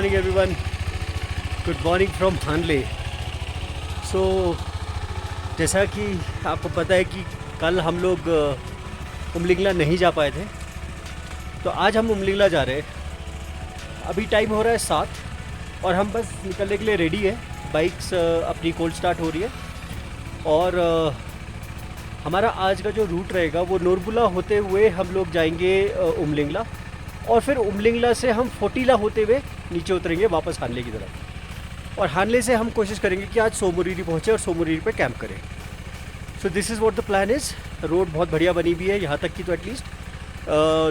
morning everyone. Good morning from Hanle. So जैसा कि आपको पता है कि कल हम लोग उमलिंगला नहीं जा पाए थे, तो आज हम उमलिंगला जा रहे हैं. अभी टाइम हो रहा है 7 और हम बस निकलने के लिए रेडी है. बाइक्स अपनी कोल्ड स्टार्ट हो रही है और हमारा आज का जो रूट रहेगा वो नोरबुला होते हुए हम लोग जाएंगे उमलिंगला और फिर उमलिंगला से हम फोटीला होते हुए नीचे उतरेंगे वापस हानले की तरफ. और हानले से हम कोशिश करेंगे कि आज सोमोरीरी पहुँचे और सोमोरीरी पे कैंप करें. सो this is what the plan is. Road बहुत बढ़िया बनी हुई है यहाँ तक की, तो एटलीस्ट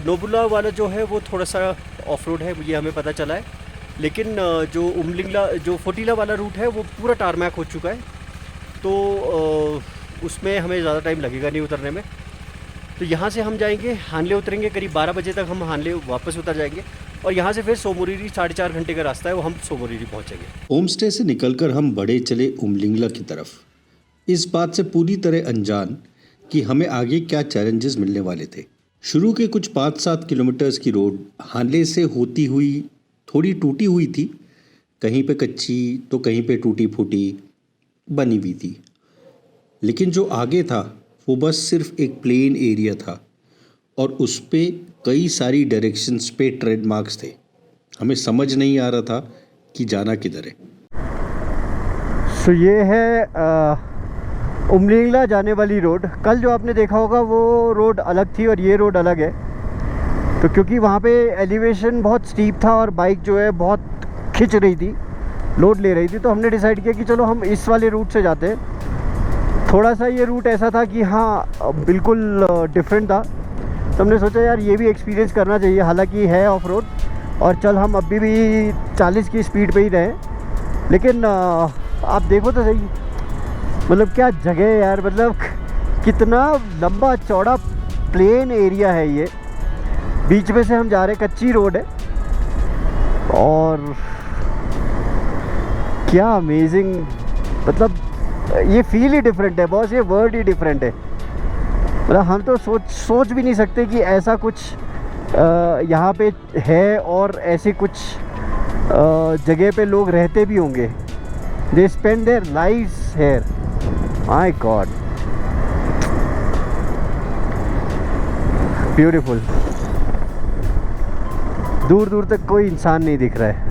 नोबुला वाला जो है वो थोड़ा सा ऑफ रोड है, ये हमें पता चला है. लेकिन जो उमलिंगला जो फोटीला वाला रूट है वो पूरा टारमैक हो चुका है, तो उसमें हमें ज़्यादा टाइम लगेगा नहीं उतरने में. तो यहाँ से हम जाएंगे, हानले उतरेंगे, करीब 12 बजे तक हम हानले वापस उतर जाएंगे और यहाँ से फिर सोमोरीरी 4.5 घंटे का रास्ता है, वो हम सोमोरीरी पहुँचेंगे. होम स्टे से निकलकर हम बढ़े चले उमलिंगला की तरफ, इस बात से पूरी तरह अनजान कि हमें आगे क्या चैलेंजेस मिलने वाले थे. शुरू के कुछ 5-7 किलोमीटर्स की रोड हानले से होती हुई थोड़ी टूटी हुई थी, कहीं पे कच्ची तो कहीं पे टूटी फूटी बनी हुई थी. लेकिन जो आगे था वो बस सिर्फ एक प्लेन एरिया था और उस पे कई सारी डायरेक्शंस पे ट्रेड मार्क्स थे. हमें समझ नहीं आ रहा था कि जाना किधर है. सो ये है उमलिंगला जाने वाली रोड. कल जो आपने देखा होगा वो रोड अलग थी और ये रोड अलग है. तो क्योंकि वहाँ पे एलिवेशन बहुत स्टीप था और बाइक जो है बहुत खिंच रही थी, लोड ले रही थी, तो हमने डिसाइड किया कि चलो हम इस वाले रूट से जाते हैं. थोड़ा सा ये रूट ऐसा था कि हाँ बिल्कुल डिफरेंट था, तो हमने सोचा यार ये भी एक्सपीरियंस करना चाहिए. हालांकि है ऑफ रोड और चल हम अभी भी 40 की स्पीड पे ही रहे, लेकिन आप देखो तो सही, मतलब क्या जगह है यार. मतलब कितना लंबा चौड़ा प्लेन एरिया है ये. बीच में से हम जा रहे हैं, कच्ची रोड है और क्या अमेजिंग. मतलब ये फील ही डिफरेंट है बॉस, ये वर्ड ही डिफरेंट है. मतलब हम तो सोच भी नहीं सकते कि ऐसा कुछ यहाँ पे है और ऐसे कुछ जगह पे लोग रहते भी होंगे. They spend their lives here. My god, beautiful. दूर दूर तक कोई इंसान नहीं दिख रहा है.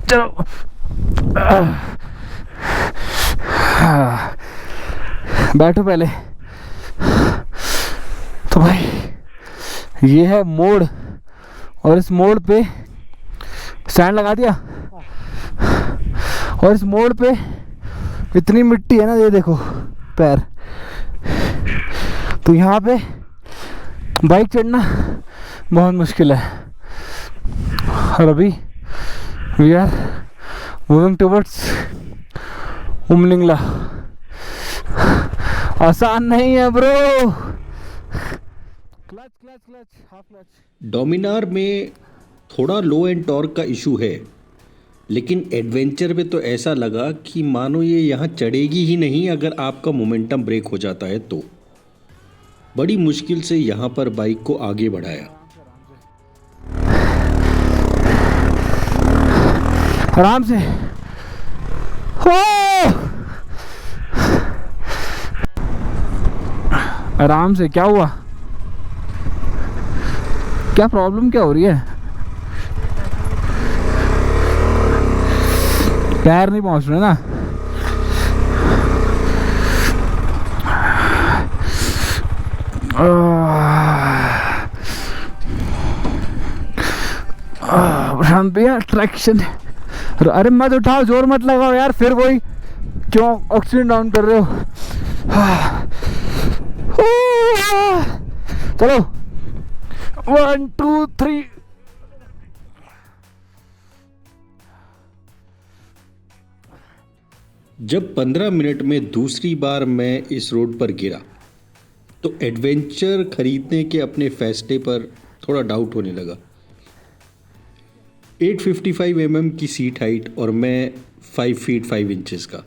चलो बैठो पहले. तो भाई ये है मोड़ और इस मोड़ पे स्टैंड लगा दिया और इस मोड़ पे इतनी मिट्टी है ना, ये देखो पैर. तो यहाँ पे बाइक चढ़ना बहुत मुश्किल है. और अभी we are moving towards Umlingla. आसान नहीं है bro. Clutch clutch clutch half clutch. Dominar में थोड़ा लो एंड टॉर्क का इशू है, लेकिन एडवेंचर में तो ऐसा लगा कि मानो ये यहाँ चढ़ेगी ही नहीं अगर आपका मोमेंटम ब्रेक हो जाता है तो. बड़ी मुश्किल से यहाँ पर बाइक को आगे बढ़ाया. आराम से. हो आराम से. क्या हुआ, क्या प्रॉब्लम क्या हो रही है? पैर नहीं पहुंच रहे ना. प्रशांत भैया ट्रैक्शन. अरे मत उठाओ, जोर मत लगाओ यार, फिर वही क्यों ऑक्सीजन डाउन कर रहे हो. चलो 1 2 3. जब 15 मिनट में दूसरी बार मैं इस रोड पर गिरा तो एडवेंचर खरीदने के अपने फैसले पर थोड़ा डाउट होने लगा। 855 mm की सीट हाइट और मैं 5 फीट 5 इंचेस का।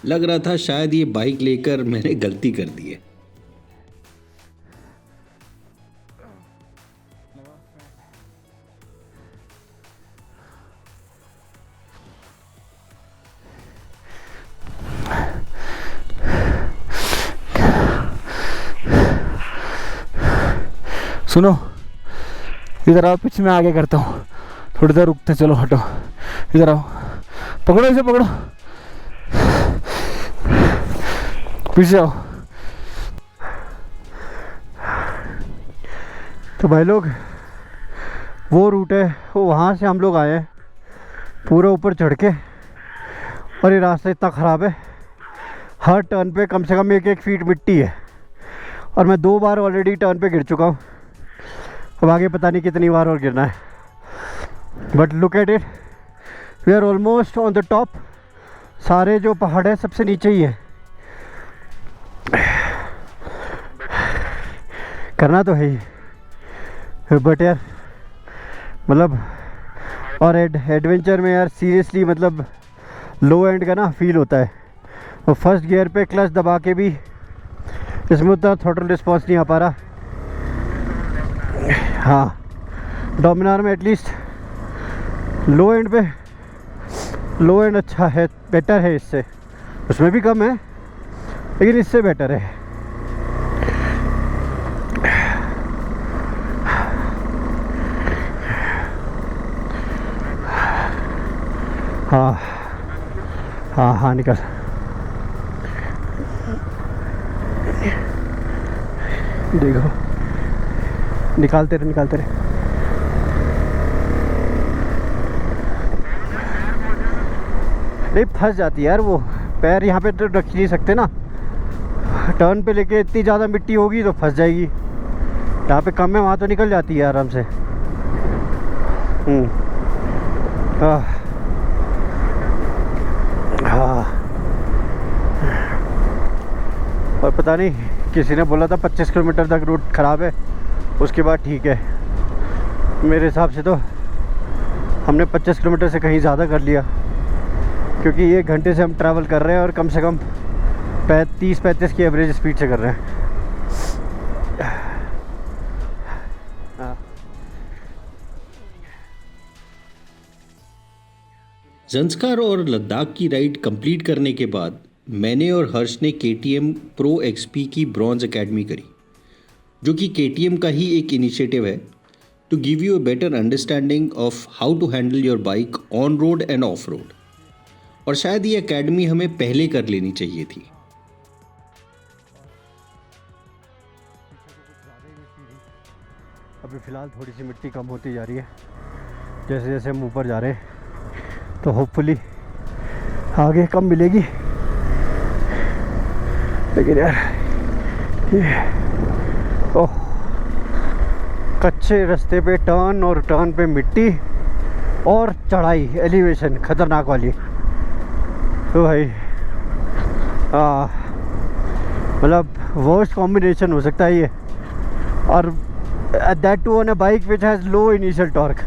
लग रहा था शायद ये बाइक लेकर मैंने गलती कर दी है। सुनो, इधर आओ, पिच में आगे करता हूँ, थोड़ी देर रुकते, चलो हटो, इधर आओ, पकड़ो इसे, पकड़ो, पीछे आओ। तो भाई लोग, वो रूट है, वो वहाँ से हम लोग आए हैं पूरा ऊपर चढ़ के, और ये रास्ता इतना ख़राब है, हर टर्न पे कम से कम 1-1 फीट मिट्टी है, और मैं 2 बार ऑलरेडी टर्न पे गिर चुका हूँ। अब आगे पता नहीं कितनी बार और गिरना है। But look at it, we are almost on the top. सारे जो पहाड़ है सबसे नीचे ही है। करना तो है ही, बट यार मतलब, और एडवेंचर में यार सीरियसली मतलब लो एंड का ना फील होता है। और फर्स्ट गियर पे क्लच दबा के भी इसमें उतना थ्रॉटल रिस्पॉन्स नहीं आ पा रहा। हाँ, डोमिनार में एटलीस्ट लो एंड पे, लो एंड अच्छा है, बेटर है इससे। उसमें भी कम है लेकिन इससे बेटर है। हाँ हाँ हाँ, निकल, देखो, निकालते रहे, निकालते रहे। नहीं, फंस जाती है यार वो, पैर यहाँ पे तो रख ही नहीं सकते ना। टर्न पे लेके इतनी ज़्यादा मिट्टी होगी तो फंस जाएगी। यहाँ पे कम है, वहाँ तो निकल जाती है आराम से। हाँ हाँ। और पता नहीं, किसी ने बोला था 25 किलोमीटर तक रूट ख़राब है, उसके बाद ठीक है। मेरे हिसाब से तो हमने 25 किलोमीटर से कहीं ज़्यादा कर लिया, क्योंकि 1 घंटे से हम ट्रैवल कर रहे हैं और कम से कम 30-35 की एवरेज स्पीड से कर रहे हैं। ज़ंस्कार और लद्दाख की राइड कंप्लीट करने के बाद मैंने और हर्ष ने KTM Pro XP की ब्रॉन्ज एकेडमी करी, जो कि KTM का ही एक इनिशिएटिव है to give you a better understanding of how to handle your bike on road and off road. और शायद ये एकेडमी हमें पहले कर लेनी चाहिए थी। अभी फ़िलहाल थोड़ी सी मिट्टी कम होती जा रही है जैसे जैसे हम ऊपर जा रहे हैं, तो होपफुली आगे कम मिलेगी। लेकिन यार ये ओह, कच्चे रास्ते पे टर्न और टर्न पे मिट्टी और चढ़ाई, एलिवेशन खतरनाक वाली। तो भाई मतलब वर्स्ट कॉम्बिनेशन हो सकता है ये, और that too on a bike which has low initial torque.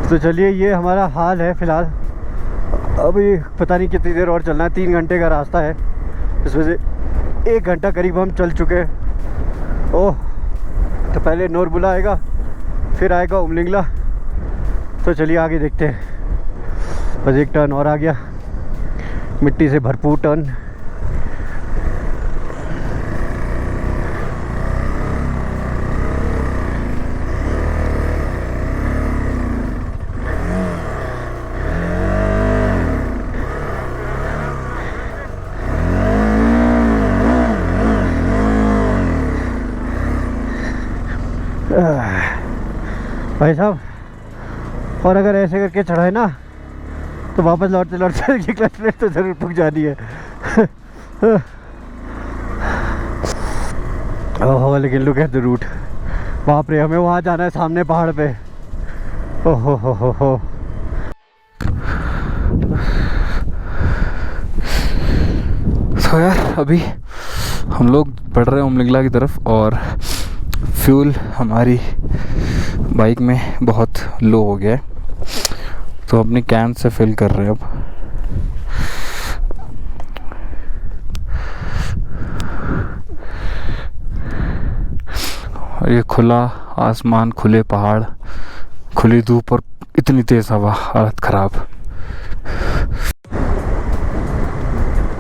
तो चलिए, ये हमारा हाल है फ़िलहाल। अभी पता नहीं कितनी देर और चलना है, 3 घंटे का रास्ता है, इसमें से 1 घंटा करीब हम चल चुके हैं। ओह, तो पहले नोरबुला आएगा, फिर आएगा उमलिंगला। तो चलिए आगे देखते हैं। बस एक टर्न और आ गया, मिट्टी से भरपूर टर्न। भाई साहब, और अगर ऐसे करके चढ़ाए ना तो वापस लौटते लौटते ये क्लच प्लेट तो ज़रूर फूक जानी है। ओहो, लेकिन लुक एट द रूट, बाप रे, हमें वहाँ जाना है सामने पहाड़ पे। ओहो हो। देखो यार, अभी हम लोग बढ़ रहे हैं उमलिंगला की तरफ और फ्यूल हमारी बाइक में बहुत लो हो गया है, तो अपनी कैन से फिल कर रहे हैं अब। और ये खुला आसमान, खुले पहाड़, खुली धूप और इतनी तेज़ हवा, हालत ख़राब।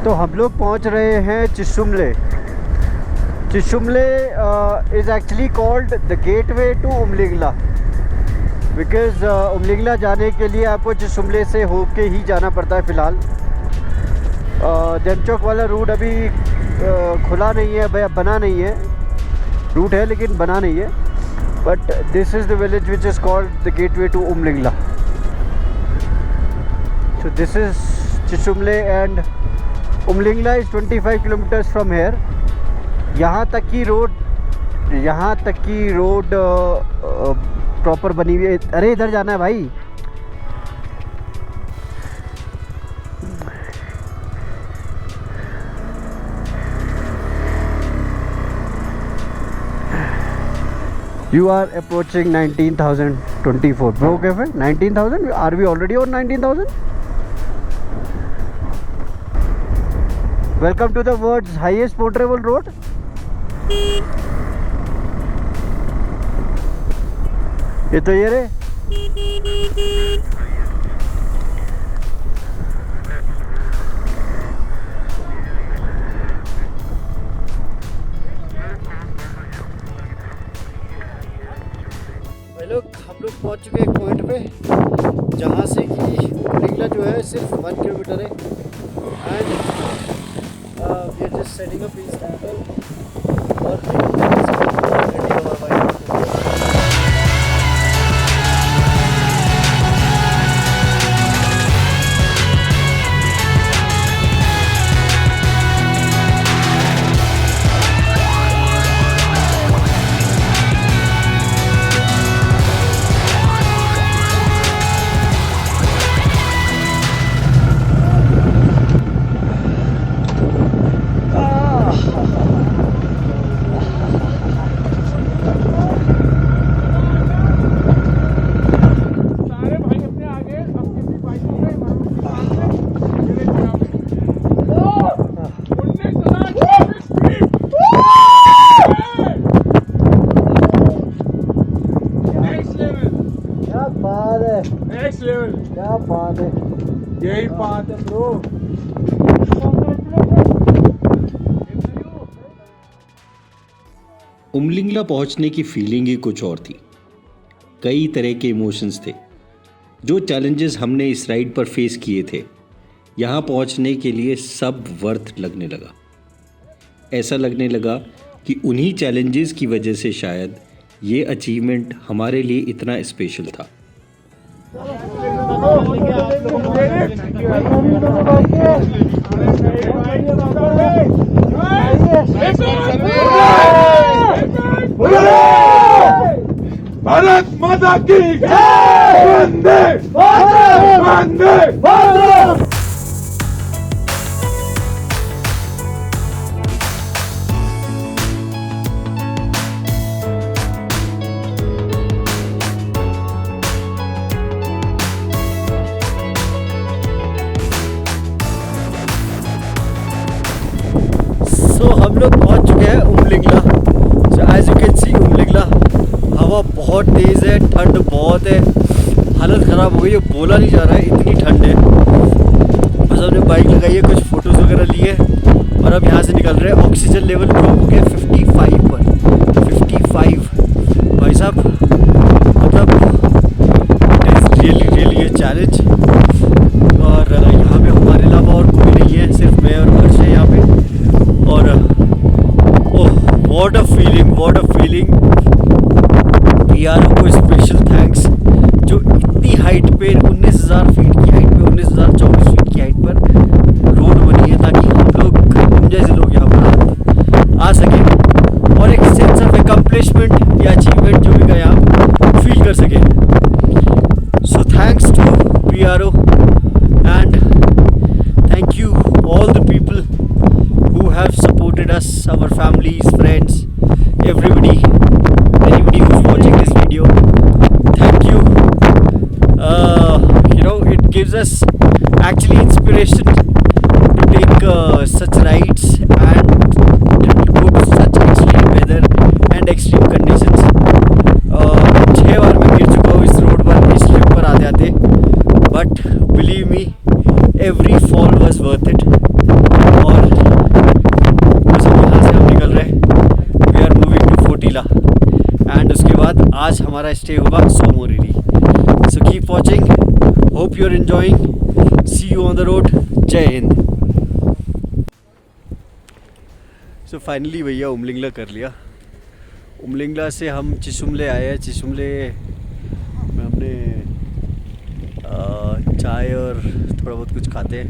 तो हम लोग पहुंच रहे हैं Chisumle. Chisumle is actually called the gateway to Umlingla, because Umlingla जाने के लिए आपको चिशुमले से होके ही जाना पड़ता है फ़िलहाल। जमचौक वाला रूट अभी खुला नहीं है, बना नहीं है। रूट है लेकिन बना नहीं है। But this is the village which is called the gateway to Umlingla. So this is Chisumle and Umlingla is 25 kilometres from here. यहाँ तक की रोड प्रॉपर बनी हुई है। अरे इधर जाना है भाई। You are approaching 19,024. Bro, cafe 19,000. Are we already on 19,000? Welcome to the world's highest portable road. ये तो ये रे। हम लोग पहुंच चुके हैं एक पॉइंट पे जहाँ से कि उमलिंगला जो है सिर्फ 1 किलोमीटर है। And we are just setting up in stand और क्या बात है, यही बात है ब्रो। उमलिंगला पहुंचने की फीलिंग ही कुछ और थी। कई तरह के इमोशंस थे। जो चैलेंजेस हमने इस राइड पर फेस किए थे, यहाँ पहुंचने के लिए सब वर्थ लगने लगा। ऐसा लगने लगा कि उन्हीं चैलेंजेस की वजह से शायद ये अचीवमेंट हमारे लिए इतना स्पेशल था। भारत माता की जय। वंदे वंदे मातरम। हम लोग पहुंच चुके हैं Umlingla. So as you can see Umlingla, हवा बहुत तेज़ है, ठंड बहुत है, हालत ख़राब हो गई है, बोला नहीं जा रहा है, इतनी ठंड है। बस हमने बाइक लगाई है, कुछ फ़ोटोज़ वगैरह लिए और अब यहाँ से निकल रहे हैं। ऑक्सीजन लेवल ड्रॉप हो गया 55 पर। 55 भाई साहब, मतलब it is really a challenge. और यहाँ पे हमारे अलावा और कोई नहीं है, सिर्फ मैं और हर्ष है यहाँ पे। और व्हाट अ फीलिंग। पीआरओ को स्पेशल थैंक्स, जो इतनी हाइट पे 19,000 फीट की हाइट पे, 19,024 फीट की हाइट पर रोड बनी है ताकि हम लोग जैसे लोग यहाँ पर आ सकें और एक सेंस ऑफ अकम्पलिशमेंट या अचीवमेंट जो भी का यहाँ फील कर सकें। So thanks to PRO and thank you all the people us actually inspiration to take such rides and go to such extreme weather and extreme conditions. 6 बार मैं गिर चुका हूँ इस रोड पर, इस ट्रिप पर आते आते, but believe me every fall was worth it. और बस यहाँ से हम निकल रहे हैं. We are moving to Fotila and उसके बाद आज हमारा स्टे होगा Tso Moriri. So keep watching, hope you are enjoying, see you on the road. जय हिंद. सो फाइनली भैया उमलिंगला कर लिया. उमलिंगला से हम चिसुमले आए हैं. चिसुमले में हमने चाय और थोड़ा बहुत कुछ खाते हैं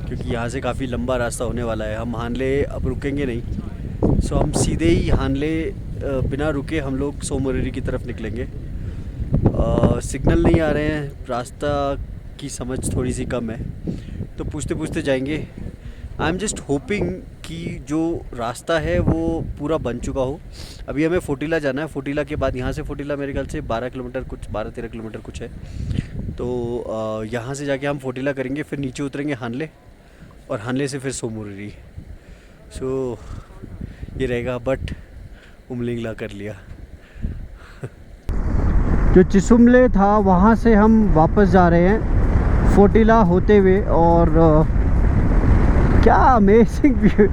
क्योंकि यहाँ से काफ़ी लंबा रास्ता होने वाला है. हम हानले अब रुकेंगे नहीं. सो हम सीधे ही हानले बिना रुके हम लोग सोमोरिरी की तरफ निकलेंगे. सिग्नल नहीं आ रहे हैं, रास्ता की समझ थोड़ी सी कम है, तो पूछते पूछते जाएंगे. आई एम जस्ट होपिंग कि जो रास्ता है वो पूरा बन चुका हो. अभी हमें फोटीला जाना है. फोटीला के बाद यहाँ से फोटीला मेरे ख्याल से 12 किलोमीटर कुछ 12-13 किलोमीटर कुछ है. तो यहाँ से जाके हम फोटीला करेंगे, फिर नीचे उतरेंगे हानले और हानले से फिर सोमोरिरी. सो ये रहेगा, बट उमलिंगला कर लिया. जो चिसुमले था वहाँ से हम वापस जा रहे हैं फोटीला होते हुए. और क्या अमेजिंग व्यू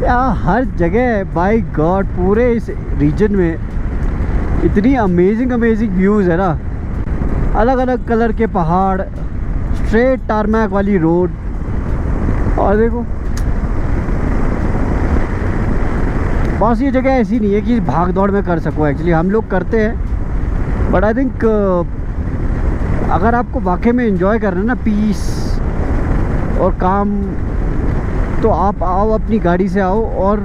यार, हर जगह बाय गॉड पूरे इस रीजन में इतनी अमेजिंग व्यूज़ है ना. अलग अलग कलर के पहाड़, स्ट्रेट टारमैक वाली रोड. और देखो बस ये जगह ऐसी नहीं है कि भाग दौड़ में कर सको. एक्चुअली हम लोग करते हैं, बट आई थिंक अगर आपको वाकई में एंजॉय करना है ना पीस और काम, तो आप आओ, अपनी गाड़ी से आओ और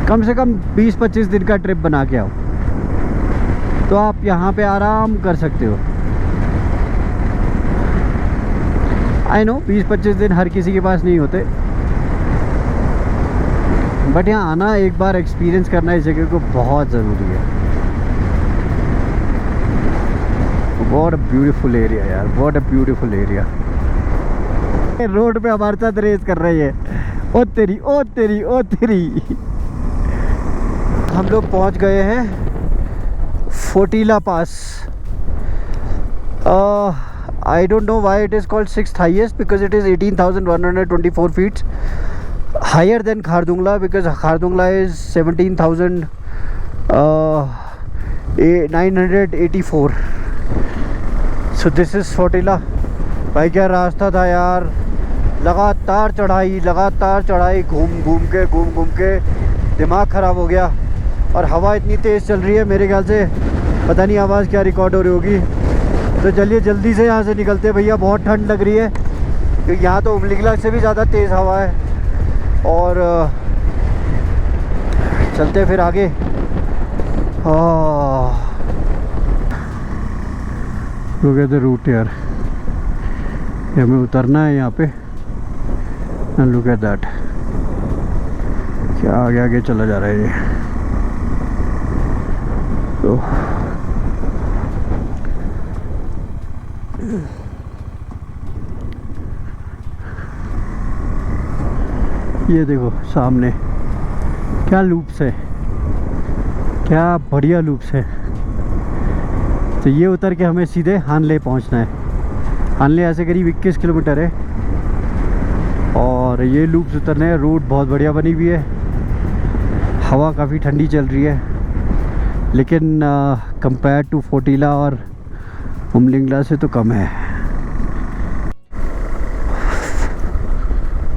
कम से कम 20-25 दिन का ट्रिप बना के आओ, तो आप यहाँ पे आराम कर सकते हो. आई नो 20-25 दिन हर किसी के पास नहीं होते, बट यहाँ आना, एक बार एक्सपीरियंस करना इस जगह को बहुत ज़रूरी है. व्हाट अ ब्यूटीफुल एरिया यार, what a beautiful area. Road पे हमारे साथ रेस कर रही है. ओ तेरी ओ तेरी ओ तेरी. हम लोग पहुंच गए हैं Fotila pass. I don't know why it is called 6th highest, because it is 18,124 feet higher than Khardungla, because Khardungla is 17,984. So this is Fotila. भाई क्या रास्ता था यार, लगातार चढ़ाई, घूम घूम के दिमाग ख़राब हो गया. और हवा इतनी तेज़ चल रही है, मेरे ख्याल से पता नहीं आवाज़ क्या रिकॉर्ड हो रही होगी. तो चलिए जल्दी से यहाँ से निकलते हैं भैया, बहुत ठंड लग रही है क्योंकि यहाँ तो उमलिंगला से भी ज़्यादा तेज़ हवा है. और चलते फिर आगे. लोग कहते रूट यार, हमें उतरना है यहाँ पे. लुक एट दैट, क्या आगे आगे चला जा रहा है ये. तो ये देखो सामने क्या लूप्स है, क्या बढ़िया लूप्स है. तो ये उतर के हमें सीधे हानले पहुंचना है. हानले यहाँ से करीब 21 किलोमीटर है और ये लूप्स उतरने हैं. रोड बहुत बढ़िया बनी हुई है, हवा काफ़ी ठंडी चल रही है, लेकिन कंपेयर टू फोटीला और उमलिंगला से तो कम है.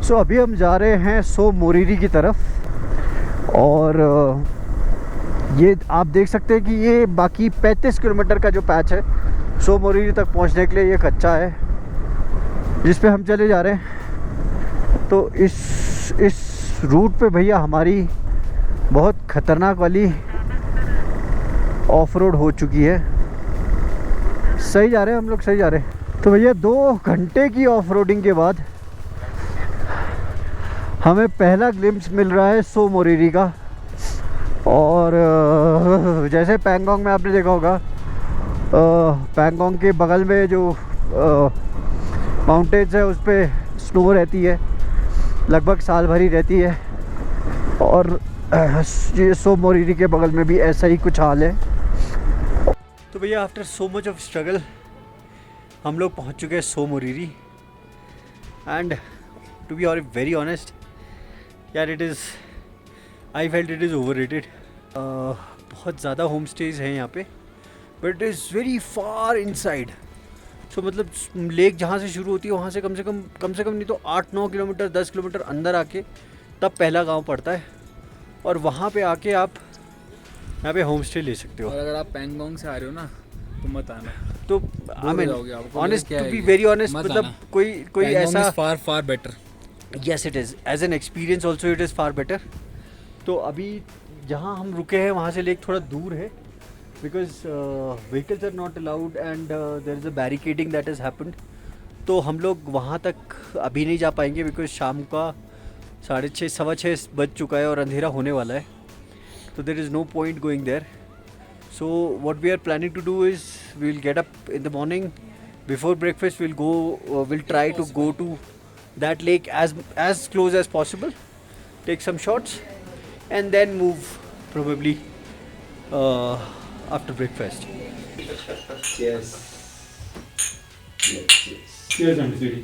सो अभी हम जा रहे हैं सोमोरिरी की तरफ. और ये आप देख सकते हैं कि ये बाकी 35 किलोमीटर का जो पैच है सोमोरिरी तक पहुंचने के लिए ये कच्चा है जिस पे हम चले जा रहे हैं. तो इस रूट पे भैया हमारी बहुत ख़तरनाक वाली ऑफ रोड हो चुकी है. सही जा रहे हैं हम लोग, सही जा रहे हैं. तो भैया 2 घंटे की ऑफ रोडिंग के बाद हमें पहला ग्लिम्स मिल रहा है सोमोरिरी का. और जैसे पैंगोंग में आपने देखा होगा, पैंगोंग के बगल में जो माउंटेन्स है, उस पर स्नो रहती है, लगभग साल भर ही रहती है। और ये सो मोरिरी के बगल में भी ऐसा ही कुछ हाल है। तो भैया after so much of struggle हम लोग पहुंच चुके हैं Tso Moriri. And to be very honest यार, it is I felt it is overrated. बहुत ज़्यादा होम स्टेज हैं यहाँ पे, but it is very far inside. So मतलब लेक जहाँ से शुरू होती है वहाँ से कम से कम नहीं तो 8-9 किलोमीटर 10 किलोमीटर अंदर आके तब पहला गांव पड़ता है, और वहाँ पे आके आप यहाँ पे होम स्टे ले सकते हो। और अगर आप पैंगोंग से आ रहे हो ना तो मत आना। तो I mean honest, to be very honest, मतलब कोई ऐसा far better. Yes it is, as an experience also it is far better. तो अभी जहाँ हम रुके हैं वहाँ से लेक थोड़ा दूर है, because vehicles are not allowed and there is a barricading that is happened. तो हम लोग वहाँ तक अभी नहीं जा पाएंगे, बिकॉज शाम का 6:30 6:15 बज चुका है और अंधेरा होने वाला है। तो there is no point going there. So what we are planning to do is we'll get up in the morning before breakfast. We'll try to go to that lake as close as possible, take some shots, and then move probably after breakfast. Cheers. Cheers, Auntie.